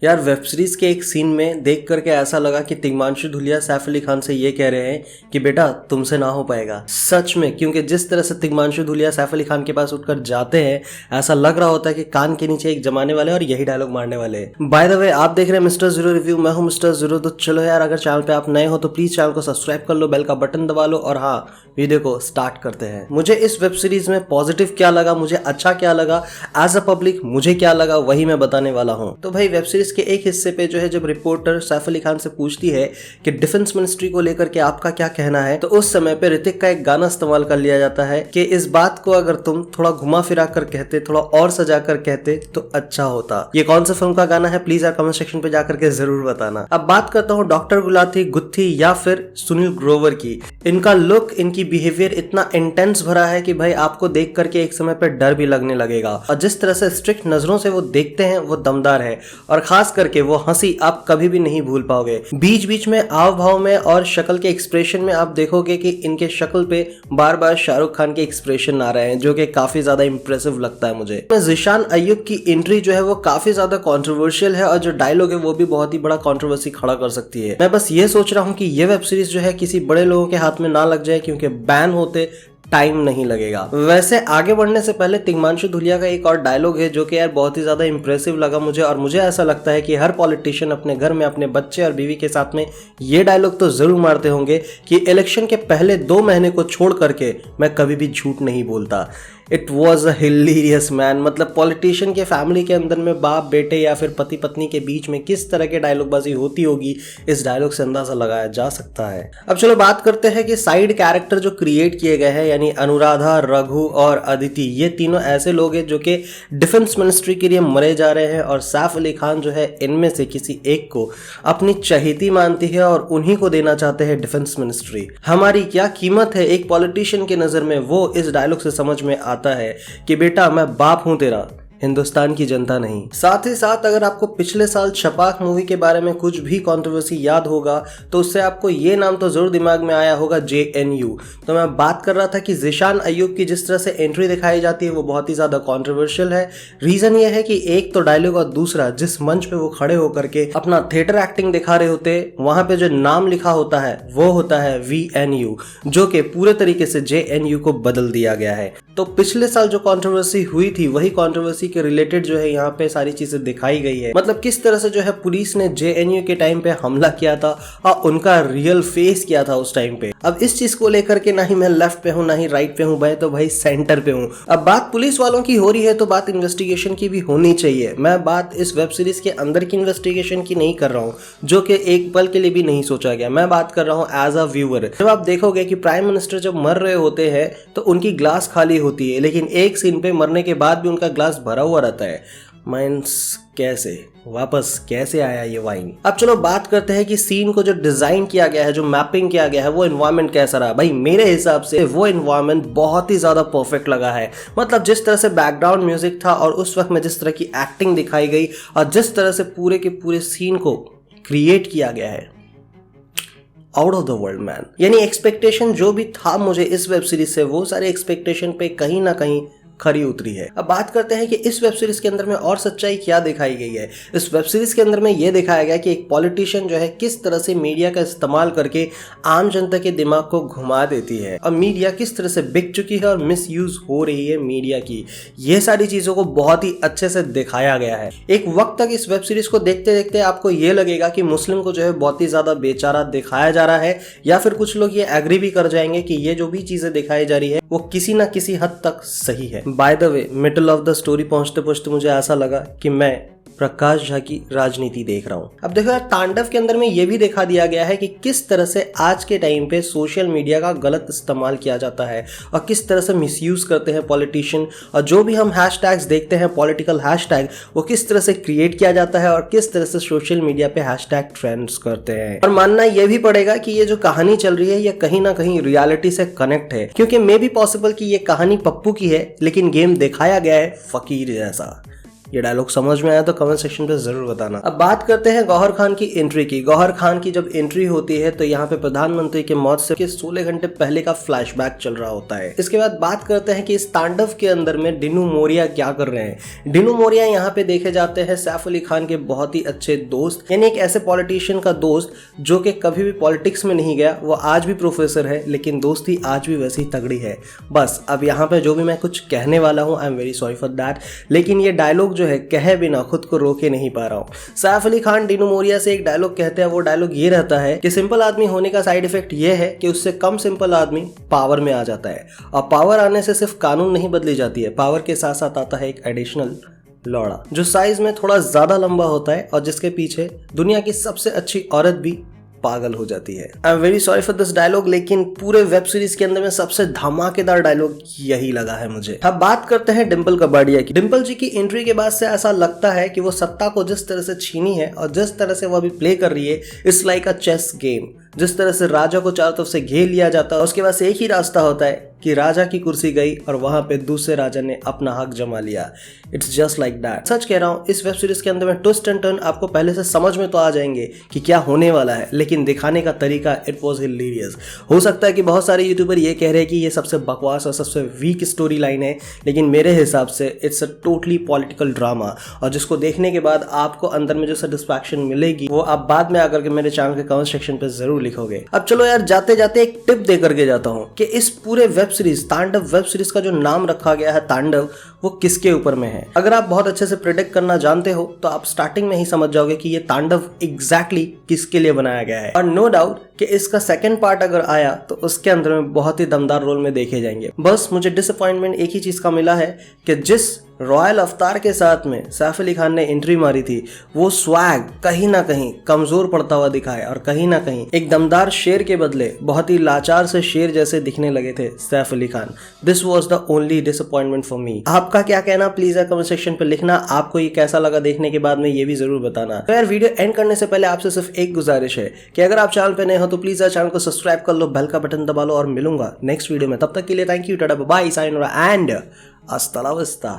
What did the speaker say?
यार web series के एक सीन में देख करके ऐसा लगा कि तिग्मांशु धूलिया सैफ अली खान से ये कह रहे हैं कि बेटा तुमसे ना हो पाएगा। सच में, क्योंकि जिस तरह से तिग्मांशु धूलिया सैफ अली खान के पास उठकर जाते हैं ऐसा लग रहा होता है कि कान के नीचे एक जमाने वाले और यही डायलॉग मारने वाले। बाय द वे, आप देख रहे हैं मिस्टर जीरो रिव्यू, मैं हूं मिस्टर जीरो। तो चलो यार, अगर चैनल पे आप नए हो तो प्लीज चैनल को सब्सक्राइब कर लो, बेल का बटन दबा लो और हाँ, वीडियो को स्टार्ट करते हैं। मुझे इस वेब सीरीज में पॉजिटिव क्या लगा, मुझे अच्छा क्या लगा, एज अ पब्लिक मुझे क्या लगा, वही मैं बताने वाला हूँ। तो भाई वेब सीरीज के एक हिस्से पे जो है, जब रिपोर्टर सैफ अली खान से पूछती है कि डिफेंस मिनिस्ट्री को लेकर के आपका क्या कहना है, तो उस समय पे ऋतिक का एक गाना इस्तेमाल कर लिया जाता है कि इस बात को अगर तुम थोड़ा घुमा फिरा कर कहते, थोड़ा और सजा कर कहते तो अच्छा होता। ये कौन सा फिल्म का गाना है, प्लीज यार कमेंट सेक्शन पे जाकर के जरूर बताना। अब बात करता हूँ डॉक्टर गुलाथी, गुत्थी या फिर सुनील ग्रोवर की। इनका लुक, इनकी बिहेवियर इतना इंटेंस भरा है कि भाई आपको देख करके एक समय पे डर भी लगने लगेगा। और जिस तरह से स्ट्रिक्ट नजरों से वो देखते हैं वो दमदार है, और खास करके वो हंसी आप कभी भी नहीं भूल पाओगे। बीच बीच में हाव भाव में और शक्ल के एक्सप्रेशन में आप देखोगे कि इनके शक्ल पे बार बार शाहरुख खान के एक्सप्रेशन आ रहे हैं, जो कि काफी ज्यादा इंप्रेसिव लगता है मुझे। ज़ीशान अय्यूब की एंट्री जो है वो काफी ज्यादा कंट्रोवर्शियल है, और जो डायलॉग है वो भी बहुत ही बड़ा कंट्रोवर्सी खड़ा कर सकती है। मैं बस ये सोच रहा हूँ कि ये वेब सीरीज जो है किसी बड़े लोगों के हाथ में ना लग जाए, क्योंकि बैन होते टाइम नहीं लगेगा। वैसे आगे बढ़ने से पहले तिग्मांशु धूलिया का एक और डायलॉग है जो कि यार बहुत ही ज्यादा इंप्रेसिव लगा मुझे, और मुझे ऐसा लगता है कि हर पॉलिटिशियन अपने घर में अपने बच्चे और बीवी के साथ में ये डायलॉग तो जरूर मारते होंगे कि इलेक्शन के पहले 2 महीने को छोड़ करके मैं कभी भी झूठ नहीं बोलता। It was a hilarious man. मतलब पॉलिटिशियन के फैमिली के अंदर में बाप बेटे या फिर पति पत्नी के बीच में किस तरह के डायलॉगबाजी होती होगी, इस डायलॉग से अंदाजा लगाया जा सकता है। अब चलो बात करते हैं कि साइड कैरेक्टर जो क्रिएट किए गए हैं, यानी अनुराधा, रघु और अदिति, ये तीनों ऐसे लोग हैं जो कि डिफेंस मिनिस्ट्री के लिए मरे जा रहे हैं, और सैफ अली खान जो है इनमें से किसी एक को अपनी चहेती मानती है और उन्हीं को देना चाहते हैं डिफेंस मिनिस्ट्री। हमारी क्या कीमत है एक पॉलिटिशियन के नजर में, वो इस डायलॉग से समझ में आता है कि बेटा मैं बाप हूं तेरा, हिंदुस्तान की जनता नहीं। साथ ही साथ अगर आपको पिछले साल छपाक मूवी के बारे में कुछ भी कंट्रोवर्सी याद होगा तो उससे आपको ये नाम तो जरूर दिमाग में आया होगा, JNU। तो मैं बात कर रहा था कि ज़ीशान अय्यूब की जिस तरह से एंट्री दिखाई जाती है वो बहुत ही ज्यादा कंट्रोवर्शियल है। रीजन ये है कि एक तो डायलॉग, और दूसरा जिस मंच पे वो खड़े होकर के अपना थिएटर एक्टिंग दिखा रहे होते, वहां पे जो नाम लिखा होता है वो होता है VNU, जो कि पूरे तरीके से JNU को बदल दिया गया है। तो पिछले साल जो कंट्रोवर्सी हुई थी वही कंट्रोवर्सी के रिलेटेड जो है यहाँ पे सारी चीजें दिखाई गई है। मतलब किस तरह से जो है पुलिस ने JNU के टाइम पे हमला किया था और उनका रियल फेस किया था उस टाइम पे। अब इस चीज को लेकर के ना ही मैं लेफ्ट पे हूँ ना ही राइट पे हूँ, मैं तो भाई सेंटर पे हूँ। अब बात पुलिस वालों की हो रही है तो बात इन्वेस्टिगेशन की भी होनी चाहिए। मैं बात इस वेब सीरीज के अंदर की इन्वेस्टिगेशन की नहीं कर रहा हूँ, जो कि एक पल के लिए भी नहीं सोचा गया। मैं बात कर रहा हूँ एज अ व्यूअर। जब आप देखोगे कि प्राइम मिनिस्टर जब मर रहे होते हैं तो उनकी ग्लास खाली होती है, लेकिन एक सीन पे मरने के बाद भी उनका ग्लास भरा हुआ रहता है। माइंस कैसे वापस कैसे आया ये वाइन। अब चलो बात करते हैं कि सीन को जो डिजाइन किया गया है, जो मैपिंग किया गया है, वो एनवायरनमेंट कैसा रहा। भाई मेरे हिसाब से वो एनवायरनमेंट बहुत ही ज्यादा परफेक्ट लगा है। मतलब जिस तरह से बैकग्राउंड म्यूजिक था और उस वक्त में जिस तरह की एक्टिंग दिखाई गई और जिस तरह से पूरे के पूरे सीन को क्रिएट किया गया है, out of the world man. यानी एक्सपेक्टेशन जो भी था मुझे इस वेब सीरीज से, वो सारे एक्सपेक्टेशन पे कहीं ना कहीं खरी उतरी है। अब बात करते हैं कि इस वेब सीरीज के अंदर में और सच्चाई क्या दिखाई गई है। इस वेब सीरीज के अंदर में यह दिखाया गया कि एक पॉलिटिशियन जो है किस तरह से मीडिया का इस्तेमाल करके आम जनता के दिमाग को घुमा देती है, और मीडिया किस तरह से बिक चुकी है और मिस यूज हो रही है मीडिया की। ये सारी चीजों को बहुत ही अच्छे से दिखाया गया है। एक वक्त तक इस वेब सीरीज को देखते देखते आपको ये लगेगा कि मुस्लिम को जो है बहुत ही ज्यादा बेचारा दिखाया जा रहा है, या फिर कुछ लोग ये एग्री भी कर जाएंगे कि ये जो भी चीजें दिखाई जा रही है वो किसी ना किसी हद तक सही है। By the way, middle of the story पहुंचते पहुंचते मुझे ऐसा लगा कि मैं प्रकाश झा की राजनीति देख रहा हूं। अब देखो यार, तांडव के अंदर में यह भी दिखा दिया गया है कि किस तरह से आज के टाइम पे सोशल मीडिया का गलत इस्तेमाल किया जाता है और किस तरह से मिसयूज करते हैं पॉलिटिशियन, और जो भी हम हैशटैग्स देखते हैं पॉलिटिकल हैशटैग, वो किस तरह से क्रिएट किया जाता है और किस तरह से सोशल मीडिया पे हैशटैग ट्रेंड्स करते हैं। और मानना यह भी पड़ेगा कि ये जो कहानी चल रही है ये कहीं ना कहीं रियलिटी से कनेक्ट है, क्योंकि मे भी पॉसिबल कि ये कहानी पप्पू की है लेकिन गेम दिखाया गया है फकीर जैसा। ये डायलॉग समझ में आया तो कमेंट सेक्शन पे जरूर बताना। अब बात करते हैं गौहर खान की एंट्री की। गौहर खान की जब एंट्री होती है तो यहाँ पे प्रधानमंत्री की मौत से 16 घंटे पहले का फ्लैशबैक चल रहा होता है। इसके बाद बात करते हैं कि इस तांडव के अंदर में डिनू मोरिया क्या कर रहे हैं। डिनू मोरिया यहाँ पे देखे जाते हैं सैफ अली खान के बहुत ही अच्छे दोस्त, यानी एक ऐसे पॉलिटिशियन का दोस्त जो कि कभी भी पॉलिटिक्स में नहीं गया, वो आज भी प्रोफेसर है लेकिन दोस्ती आज भी वैसी तगड़ी है। बस अब यहाँ पे जो भी मैं कुछ कहने वाला हूँ, आई am very sorry for that, लेकिन ये डायलॉग जो है कहे बिना खुद को रोके नहीं पा रहा हूँ। सैफ अली खान डिनू मोरिया से एक डायलॉग कहते हैं, वो डायलॉग ये रहता है कि सिंपल आदमी होने का साइड इफेक्ट ये है कि उससे कम सिंपल आदमी पावर में आ जाता है, और पावर आने से सिर्फ कानून नहीं बदली जाती है, पावर के साथ साथ आता है एक एडिशनल लौड़ा जो साइज में थोड़ा ज्यादा लंबा होता है और जिसके पीछे दुनिया की सबसे अच्छी औरत भी पागल हो जाती है। I am very sorry for this dialogue, लेकिन पूरे वेब सीरीज के अंदर में सबसे धमाकेदार डायलॉग यही लगा है मुझे। अब बात करते हैं डिंपल कपाड़िया की। डिंपल जी की एंट्री के बाद से ऐसा लगता है कि वो सत्ता को जिस तरह से छीनी है और जिस तरह से वो अभी प्ले कर रही है, it's like a chess game. जिस तरह से राजा को चारों तरफ से घेर लिया जाता है, उसके बाद से एक ही रास्ता होता है कि राजा की कुर्सी गई और वहां पे दूसरे राजा ने अपना हक जमा लिया। It's just like that. सच कह रहा हूं, इस वेब सीरीज के अंदर में ट्विस्ट एंड टर्न आपको पहले से समझ में तो आ जाएंगे कि क्या होने वाला है, लेकिन दिखाने का तरीका इट वॉज हिलेरियस। हो सकता है कि बहुत सारे यूट्यूबर ये कह रहे हैं कि ये सबसे बकवास और सबसे वीक स्टोरी लाइन है, लेकिन मेरे हिसाब से it's a totally political drama, और जिसको देखने के बाद आपको अंदर में जो सेटिस्फैक्शन मिलेगी वो आप बाद में आकर के मेरे चैनल के कमेंट सेक्शन पे जरूर लिखोगे। अब चलो यार, जाते जाते एक टिप दे करके जाता हूँ कि इस पूरे वेब सीरीज तांडव वेब सीरीज का जो नाम रखा गया है तांडव, वो किसके ऊपर में है। अगर आप बहुत अच्छे से प्रेडिक्ट करना जानते हो तो आप स्टार्टिंग में ही समझ जाओगे कि ये तांडव एग्जैक्टली किसके लिए बनाया गया है, और नो डाउट कि इसका सेकंड पार्ट अगर आया तो उसके अंदर में बहुत ही दमदार रोल में देखे जाएंगे। बस मुझे डिसअपॉइंटमेंट एक ही चीज का मिला है कि जिस रॉयल अवतार के साथ में सैफ अली खान ने एंट्री मारी थी, वो स्वैग कहीं ना कहीं कमजोर पड़ता हुआ दिखा है, और कहीं ना कहीं एक दमदार शेर के बदले बहुत ही लाचार से शेर जैसे दिखने लगे थे Saif Ali Khan. This was the only disappointment for me. आपका क्या कहना प्लीज कमेंट सेक्शन पे लिखना। आपको ये कैसा लगा देखने के बाद में ये भी जरूर बताना। तो यार, वीडियो एंड करने से पहले आपसे सिर्फ एक गुजारिश है कि अगर आप चैनल पे नए हो तो प्लीज चैनल को सब्सक्राइब कर लो, बेल का बटन दबा लो, और मिलूंगा नेक्स्ट वीडियो में। तब तक के लिए thank you, tata bye, sign and हasta la vista।